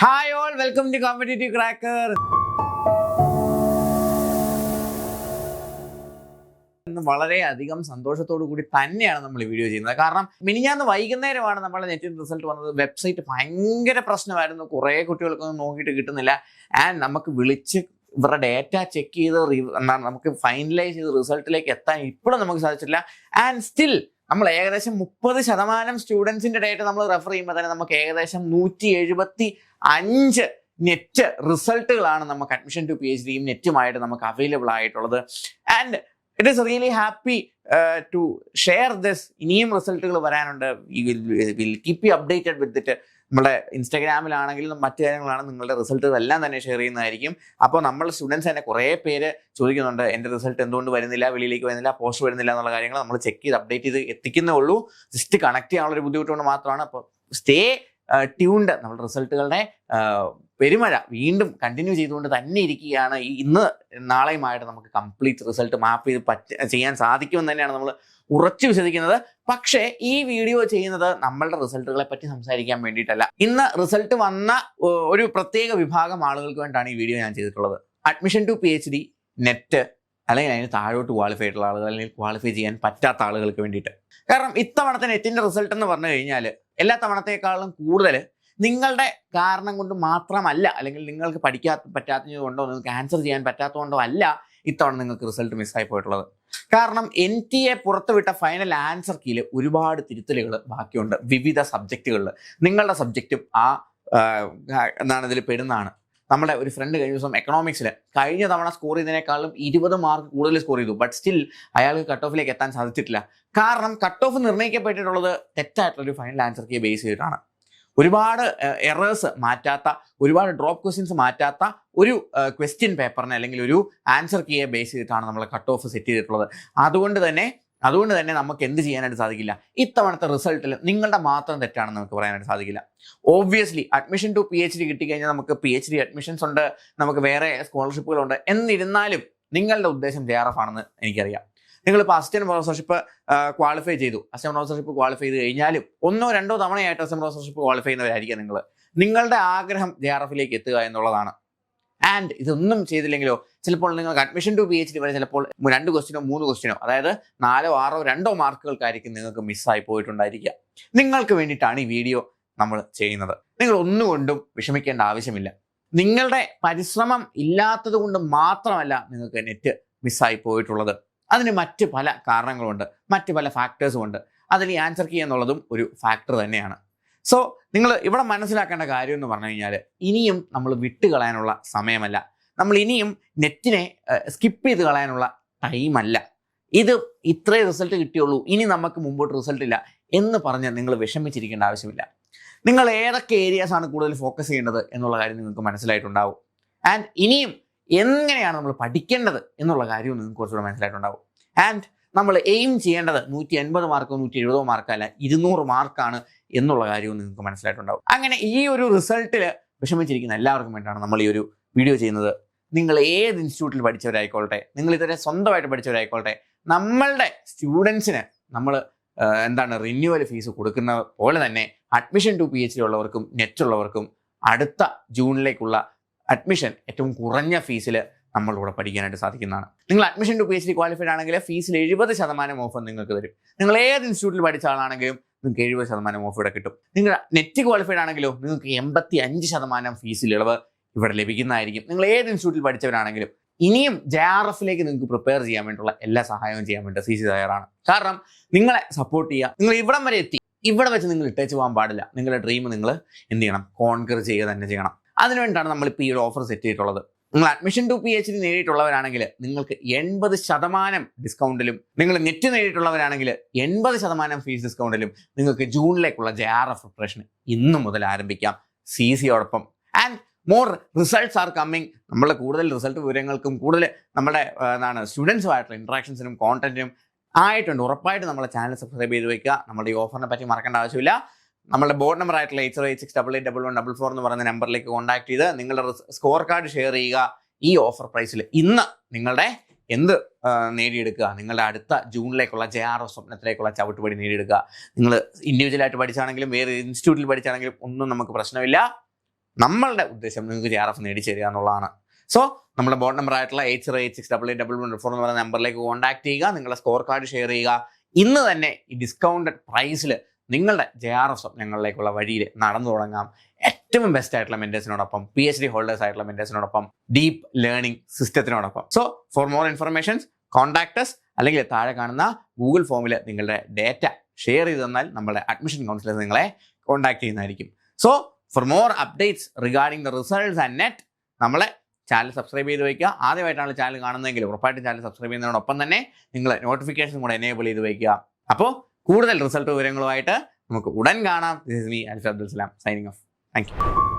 Hi all, welcome to Competitive Cracker. വളരെയധികം സന്തോഷത്തോടു കൂടി തന്നെയാണ് നമ്മൾ ഈ വീഡിയോ ചെയ്യുന്നത്. കാരണം മിനിഞ്ഞാന്ന് വൈകുന്നേരമാണ് നമ്മുടെ നെറ്റിന്റെ റിസൾട്ട് വന്നത്. വെബ്സൈറ്റ് ഭയങ്കര പ്രശ്നമായിരുന്നു, കുറേ കുട്ടികൾക്കൊന്നും നോക്കിയിട്ട് കിട്ടുന്നില്ല. ആൻഡ് നമുക്ക് വിളിച്ച് ഇവരുടെ ഡേറ്റ ചെക്ക് ചെയ്ത് എന്താണ് നമുക്ക് ഫൈനലൈസ് ചെയ്ത് റിസൾട്ടിലേക്ക് എത്താൻ ഇപ്പോഴും നമുക്ക് സാധിച്ചിട്ടില്ല. ആൻഡ് സ്റ്റിൽ നമ്മൾ ഏകദേശം 30% സ്റ്റുഡൻസിന്റെ ഡേറ്റ നമ്മൾ റെഫർ ചെയ്യുമ്പോൾ തന്നെ നമുക്ക് ഏകദേശം 175 നെറ്റ് റിസൾട്ടുകളാണ് നമുക്ക് അഡ്മിഷൻ ടു PhD നെറ്റുമായിട്ട് നമുക്ക് അവൈലബിൾ ആയിട്ടുള്ളത്. And it is really happy to share this. ഇനിയും റിസൾട്ടുകൾ വരാനുണ്ട്. Will keep you updated with it. നമ്മുടെ ഇൻസ്റ്റാഗ്രാമിലാണെങ്കിലും മറ്റു കാര്യങ്ങളാണ് നിങ്ങളുടെ റിസൾട്ടുകൾ എല്ലാം തന്നെ ഷെയർ ചെയ്യുന്നതായിരിക്കും. അപ്പോൾ നമ്മൾ സ്റ്റുഡൻസ് തന്നെ കുറേ പേര് ചോദിക്കുന്നുണ്ട്, എൻ്റെ റിസൾട്ട് എന്തുകൊണ്ട് വരുന്നില്ല, വെളിയിലേക്ക് വരുന്നില്ല, പോസ്റ്റ് വരുന്നില്ല എന്നുള്ള കാര്യങ്ങൾ നമ്മൾ ചെക്ക് ചെയ്ത് അപ്ഡേറ്റ് ചെയ്ത് എത്തിക്കുന്നേ ഉള്ളൂ. ജസ്റ്റ് കണക്ട് ചെയ്യാനുള്ളൊരു ബുദ്ധിമുട്ടുകൊണ്ട് മാത്രമാണ്. അപ്പോൾ സ്റ്റേ ട്യൂൺഡ്. നമ്മുടെ റിസൾട്ടുകളുടെ പെരുമഴ വീണ്ടും കണ്ടിന്യൂ ചെയ്തുകൊണ്ട് തന്നെ ഇരിക്കുകയാണ്. ഇന്ന് നാളെയുമായിട്ട് നമുക്ക് കംപ്ലീറ്റ് റിസൾട്ട് മാപ്പ് ചെയ്ത് ചെയ്യാൻ സാധിക്കുമെന്ന് തന്നെയാണ് നമ്മൾ ഉറച്ചു വിശ്വസിക്കുന്നത്. പക്ഷേ ഈ വീഡിയോ ചെയ്യുന്നത് നമ്മളുടെ റിസൾട്ടുകളെ പറ്റി സംസാരിക്കാൻ വേണ്ടിയിട്ടല്ല. ഇന്ന് റിസൾട്ട് വന്ന ഒരു പ്രത്യേക വിഭാഗം ആളുകൾക്ക് വേണ്ടിയിട്ടാണ് ഈ വീഡിയോ ഞാൻ ചെയ്തിട്ടുള്ളത്. അഡ്മിഷൻ ടു PhD നെറ്റ് അല്ലെങ്കിൽ അതിന് താഴോട്ട് ക്വാളിഫൈ ആയിട്ടുള്ള ആളുകൾ, അല്ലെങ്കിൽ ക്വാളിഫൈ ചെയ്യാൻ പറ്റാത്ത ആളുകൾക്ക് വേണ്ടിയിട്ട്. കാരണം ഇത്തവണത്തെ നെറ്റിന്റെ റിസൾട്ട് എന്ന് പറഞ്ഞു കഴിഞ്ഞാൽ എല്ലാ തവണത്തേക്കാളും കൂടുതൽ നിങ്ങളുടെ കാരണം കൊണ്ട് മാത്രമല്ല, അല്ലെങ്കിൽ നിങ്ങൾക്ക് പറ്റാത്തത് കൊണ്ടോ നിങ്ങൾക്ക് ആൻസർ ചെയ്യാൻ പറ്റാത്തതുകൊണ്ടോ അല്ല ഇത്തവണ നിങ്ങൾക്ക് റിസൾട്ട് മിസ്സായി പോയിട്ടുള്ളത്. കാരണം NTA പുറത്തുവിട്ട ഫൈനൽ ആൻസർ കീയിൽ ഒരുപാട് തിരുത്തലുകൾ ബാക്കിയുണ്ട് വിവിധ സബ്ജക്റ്റുകളിൽ. നിങ്ങളുടെ സബ്ജക്റ്റും എന്താണ് ഇതിൽ പെടുന്നതാണ്. നമ്മുടെ ഒരു ഫ്രണ്ട് കഴിഞ്ഞ ദിവസം എക്കണോമിക്സിൽ കഴിഞ്ഞ തവണ സ്കോർ ചെയ്തതിനേക്കാളും 20 മാർക്ക് കൂടുതൽ സ്കോർ ചെയ്തു. ബട്ട് സ്റ്റിൽ അയാൾക്ക് കട്ട് ഓഫിലേക്ക് എത്താൻ സാധിച്ചിട്ടില്ല. കാരണം കട്ട് ഓഫ് നിർണ്ണയിക്കപ്പെട്ടിട്ടുള്ളത് തെറ്റായിട്ടുള്ളൊരു ഫൈനൽ ആൻസർ കീ ബേസ് ചെയ്തിട്ടാണ്. ഒരുപാട് എറേഴ്സ് മാറ്റാത്ത, ഒരുപാട് ഡ്രോപ്പ് ക്വസ്റ്റ്യൻസ് മാറ്റാത്ത ഒരു ക്വസ്റ്റ്യൻ പേപ്പറിനെ അല്ലെങ്കിൽ ഒരു ആൻസർ കീയെ ബേസ് ചെയ്തിട്ടാണ് നമ്മൾ കട്ട് ഓഫ് സെറ്റ് ചെയ്തിട്ടുള്ളത്. അതുകൊണ്ട് തന്നെ നമുക്ക് എന്ത് ചെയ്യാനായിട്ട് സാധിക്കില്ല. ഇത്തവണത്തെ റിസൾട്ടിൽ നിങ്ങളുടെ മാത്രം തെറ്റാണെന്ന് നമുക്ക് പറയാനായിട്ട് സാധിക്കില്ല. ഓബ്വിയസ്ലി അഡ്മിഷൻ ടു PhD കിട്ടിക്കഴിഞ്ഞാൽ നമുക്ക് PhD അഡ്മിഷൻസ് ഉണ്ട്, നമുക്ക് വേറെ സ്കോളർഷിപ്പുകളുണ്ട്. എന്നിരുന്നാലും നിങ്ങളുടെ ഉദ്ദേശം JRF ആണെന്ന് എനിക്കറിയാം. നിങ്ങളിപ്പോൾ അസിസ്റ്റന്റ് പ്രൊഫസർഷിപ്പ് ക്വാളിഫൈ ചെയ്തു. അസിസ്റ്റന്റ് പ്രൊഫസർഷിപ്പ് ക്വാളിഫൈ ചെയ്ത് കഴിഞ്ഞാലും 1 or 2 തവണയായിട്ട് അസിസ്റ്റന്റ് പ്രൊഫസർഷിപ്പ് ക്വാളിഫൈ ചെയ്യുന്നവരായിരിക്കും നിങ്ങൾ. നിങ്ങളുടെ ആഗ്രഹം JRFലേക്ക് എത്തുക എന്നുള്ളതാണ്. ആൻഡ് ഇതൊന്നും ചെയ്തില്ലെങ്കിലോ ചിലപ്പോൾ നിങ്ങൾക്ക് അഡ്മിഷൻ ടു PhD വരെ ചിലപ്പോൾ 2 ക്വസ്റ്റ്യനോ 3 ക്വസ്റ്റ്യനോ, അതായത് 4 6 2 മാർക്കുകൾക്കായിരിക്കും നിങ്ങൾക്ക് മിസ്സായി പോയിട്ടുണ്ടായിരിക്കുക. നിങ്ങൾക്ക് വേണ്ടിയിട്ടാണ് ഈ വീഡിയോ നമ്മൾ ചെയ്യുന്നത്. നിങ്ങൾ ഒന്നുകൊണ്ടും വിഷമിക്കേണ്ട ആവശ്യമില്ല. നിങ്ങളുടെ പരിശ്രമം ഇല്ലാത്തത് കൊണ്ട് മാത്രമല്ല നിങ്ങൾക്ക് നെറ്റ് മിസ്സായി പോയിട്ടുള്ളത്. അതിന് മറ്റ് പല കാരണങ്ങളുണ്ട്, മറ്റ് പല ഫാക്ടേഴ്സും ഉണ്ട്. അതിൽ ഈ ആൻസർ കീ എന്നുള്ളതും ഒരു ഫാക്ടർ തന്നെയാണ്. സോ നിങ്ങൾ ഇവിടെ മനസ്സിലാക്കേണ്ട കാര്യം എന്ന് പറഞ്ഞു കഴിഞ്ഞാൽ, ഇനിയും നമ്മൾ വിട്ടുകളയാനുള്ള സമയമല്ല. നമ്മൾ ഇനിയും നെറ്റിനെ സ്കിപ്പ് ചെയ്ത് കളയാനുള്ള ടൈമല്ല. ഇത് ഇത്രേ റിസൾട്ട് കിട്ടിയുള്ളൂ, ഇനി നമുക്ക് മുമ്പോട്ട് റിസൾട്ട് ഇല്ല എന്ന് പറഞ്ഞ് നിങ്ങൾ വിഷമിച്ചിരിക്കേണ്ട ആവശ്യമില്ല. നിങ്ങൾ ഏതൊക്കെ ഏരിയാസാണ് കൂടുതൽ ഫോക്കസ് ചെയ്യേണ്ടത് എന്നുള്ള കാര്യം നിങ്ങൾക്ക് മനസ്സിലായിട്ടുണ്ടാവും. ആൻഡ് ഇനിയും എങ്ങനെയാണ് നമ്മൾ പഠിക്കേണ്ടത് എന്നുള്ള കാര്യവും നിങ്ങൾക്ക് കുറച്ചുകൂടെ മനസ്സിലായിട്ടുണ്ടാവും. ആൻഡ് നമ്മൾ എയിം ചെയ്യേണ്ടത് 180 മാർക്കോ 170 മാർക്കല്ല, 200 മാർക്കാണ് എന്നുള്ള കാര്യവും നിങ്ങൾക്ക് മനസ്സിലായിട്ടുണ്ടാവും. അങ്ങനെ ഈ ഒരു റിസൾട്ടിൽ വിഷമിച്ചിരിക്കുന്ന എല്ലാവർക്കും വേണ്ടിയാണ് നമ്മൾ ഈ ഒരു വീഡിയോ ചെയ്യുന്നത്. നിങ്ങൾ ഏത് ഇൻസ്റ്റിറ്റ്യൂട്ടിൽ പഠിച്ചവരായിക്കോട്ടെ, നിങ്ങൾ ഇതുവരെ സ്വന്തമായിട്ട് പഠിച്ചവരായിക്കോട്ടെ, നമ്മളുടെ സ്റ്റുഡൻസിന് നമ്മൾ റിന്യൂവൽ ഫീസ് കൊടുക്കുന്ന പോലെ തന്നെ അഡ്മിഷൻ ടു PhD ഉള്ളവർക്കും നെറ്റുള്ളവർക്കും അടുത്ത ജൂണിലേക്കുള്ള അഡ്മിഷൻ ഏറ്റവും കുറഞ്ഞ ഫീസിൽ നമ്മളിവിടെ പഠിക്കാനായിട്ട് സാധിക്കുന്നതാണ്. നിങ്ങൾ അഡ്മിഷൻ ടു PhD ക്വാളിഫൈഡ് ആണെങ്കിൽ ഫീസിൽ 70% ഓഫ് നിങ്ങൾക്ക് തരും. നിങ്ങൾ ഏത് ഇൻസ്റ്റിറ്റ്യൂട്ടിൽ പഠിച്ച ആളാണെങ്കിലും നിങ്ങൾക്ക് 70% ഓഫ് ഇവിടെ കിട്ടും. നിങ്ങൾ നെറ്റ് ക്വാളിഫൈഡ് ആണെങ്കിലോ നിങ്ങൾക്ക് 85% ഫീസിൽ ഇളവ് ഇവിടെ ലഭിക്കുന്നതായിരിക്കും. നിങ്ങൾ ഏത് ഇൻസ്റ്റിറ്റ്യൂട്ടിൽ പഠിച്ചവരാണെങ്കിലും ഇനിയും JRFലേക്ക് നിങ്ങൾക്ക് പ്രിപ്പയർ ചെയ്യാൻ വേണ്ടിയുള്ള എല്ലാ സഹായവും ചെയ്യാൻ വേണ്ടി CC തയ്യാറാണ്. കാരണം നിങ്ങളെ സപ്പോർട്ട് ചെയ്യുക. നിങ്ങൾ ഇവിടം വരെ എത്തി, ഇവിടെ വെച്ച് നിങ്ങൾ ഇട്ടേച്ച് പോകാൻ പാടില്ല. നിങ്ങളുടെ ഡ്രീം നിങ്ങൾ എന്ത് ചെയ്യണം, കോൺകർ ചെയ്യുക തന്നെ ചെയ്യണം. അതിനുവേണ്ടിയാണ് നമ്മളിപ്പോൾ ഈ ഒരു ഓഫർ സെറ്റ് ചെയ്തിട്ടുള്ളത്. നിങ്ങൾ അഡ്മിഷൻ ടു PhD നേടിയിട്ടുള്ളവരാണെങ്കിൽ നിങ്ങൾക്ക് 80% ഡിസ്കൗണ്ടിലും, നിങ്ങൾ നെറ്റ് നേടിയിട്ടുള്ളവരാണെങ്കിൽ 80% ഫീസ് ഡിസ്കൗണ്ടിലും നിങ്ങൾക്ക് ജൂണിലേക്കുള്ള JRF പ്രിപ്പറേഷൻ ഇന്നു മുതൽ ആരംഭിക്കാം CCയോടൊപ്പം. And more results are coming. നമ്മൾ കൂടുതൽ റിസൾട്ട് വിവരങ്ങൾക്കും കൂടുതൽ നമ്മുടെ സ്റ്റുഡൻസുമായിട്ടുള്ള ഇൻട്രാക്ഷൻസിനും കോണ്ടന്റിനും ആയിട്ടുണ്ട്. ഉറപ്പായിട്ട് നമ്മളെ ചാനൽ സബ്സ്ക്രൈബ് ചെയ്ത് വയ്ക്കുക. നമ്മുടെ ഈ ഓഫറിനെ പറ്റി മറക്കേണ്ട ആവശ്യമില്ല. നമ്മുടെ ബോർഡ് നമ്പർ ആയിട്ടുള്ള 8086881144 എന്ന് പറയുന്ന നമ്പറിലേക്ക് കോൺടാക്ട് ചെയ്ത് നിങ്ങളുടെ സ്കോർ കാർഡ് ഷെയർ ചെയ്യുക. ഈ ഓഫർ പ്രൈസിൽ ഇന്ന് നിങ്ങളുടെ എന്ത് നേടിയെടുക്കുക, നിങ്ങളുടെ അടുത്ത ജൂണിലേക്കുള്ള JRF സ്വപ്നത്തിലേക്കുള്ള ചവിട്ടുപടി നേടിയെടുക്കുക. നിങ്ങൾ ഇൻഡിവിജ്വലായിട്ട് പഠിച്ചാണെങ്കിലും വേറെ ഇൻസ്റ്റിറ്റ്യൂട്ടിൽ പഠിച്ചാണെങ്കിലും ഒന്നും നമുക്ക് പ്രശ്നമില്ല. നമ്മളുടെ ഉദ്ദേശം നിങ്ങൾക്ക് JRF നേടിച്ചു തരിക എന്നുള്ളതാണ്. സോ നമ്മുടെ ബോർഡ് നമ്പർ ആയിട്ടുള്ള 8086881114 എന്ന് പറയുന്ന നമ്പറിലേക്ക് കോൺടാക്ട് ചെയ്യുക, നിങ്ങളുടെ സ്കോർ കാർഡ് ഷെയർ ചെയ്യുക. ഇന്ന് തന്നെ ഈ ഡിസ്കൗണ്ടഡ് പ്രൈസിൽ നിങ്ങളുടെ JRF സ്വപ്നങ്ങളിലേക്കുള്ള വഴിയിൽ നടന്നു തുടങ്ങാം. ഏറ്റവും ബെസ്റ്റ് ആയിട്ടുള്ള മെന്റേഴ്സിനോടൊപ്പം, PhD ഹോൾഡേഴ്സ് ആയിട്ടുള്ള മെന്റേഴ്സിനോടൊപ്പം, ഡീപ്പ് ലേണിംഗ് സിസ്റ്റത്തിനോടൊപ്പം. So for more informations contact us, അല്ലെങ്കിൽ താഴെ കാണുന്ന ഗൂഗിൾ ഫോമിൽ നിങ്ങളുടെ ഡേറ്റ ഷെയർ ചെയ്ത് തന്നാൽ നമ്മുടെ അഡ്മിഷൻ കൗൺസിലേഴ്സ് നിങ്ങളെ കോൺടാക്ട് ചെയ്യുന്നതായിരിക്കും. So for more updates regarding the results and net നമ്മളെ ചാനൽ സബ്സ്ക്രൈബ് ചെയ്ത് വയ്ക്കുക. ആദ്യമായിട്ടാണ് ചാനൽ കാണുന്നതെങ്കിൽ ഉറപ്പായിട്ടും ചാനൽ സബ്സ്ക്രൈബ് ചെയ്യുന്നതിനോടൊപ്പം തന്നെ നിങ്ങൾ നോട്ടിഫിക്കേഷൻ കൂടെ എനേബിൾ ചെയ്ത് വയ്ക്കുക. അപ്പോൾ കൂടുതൽ റിസൾട്ട് വിവരങ്ങളുമായിട്ട് നമുക്ക് ഉടൻ കാണാം. This is me Alfi Abdul Salam signing off. Thank U.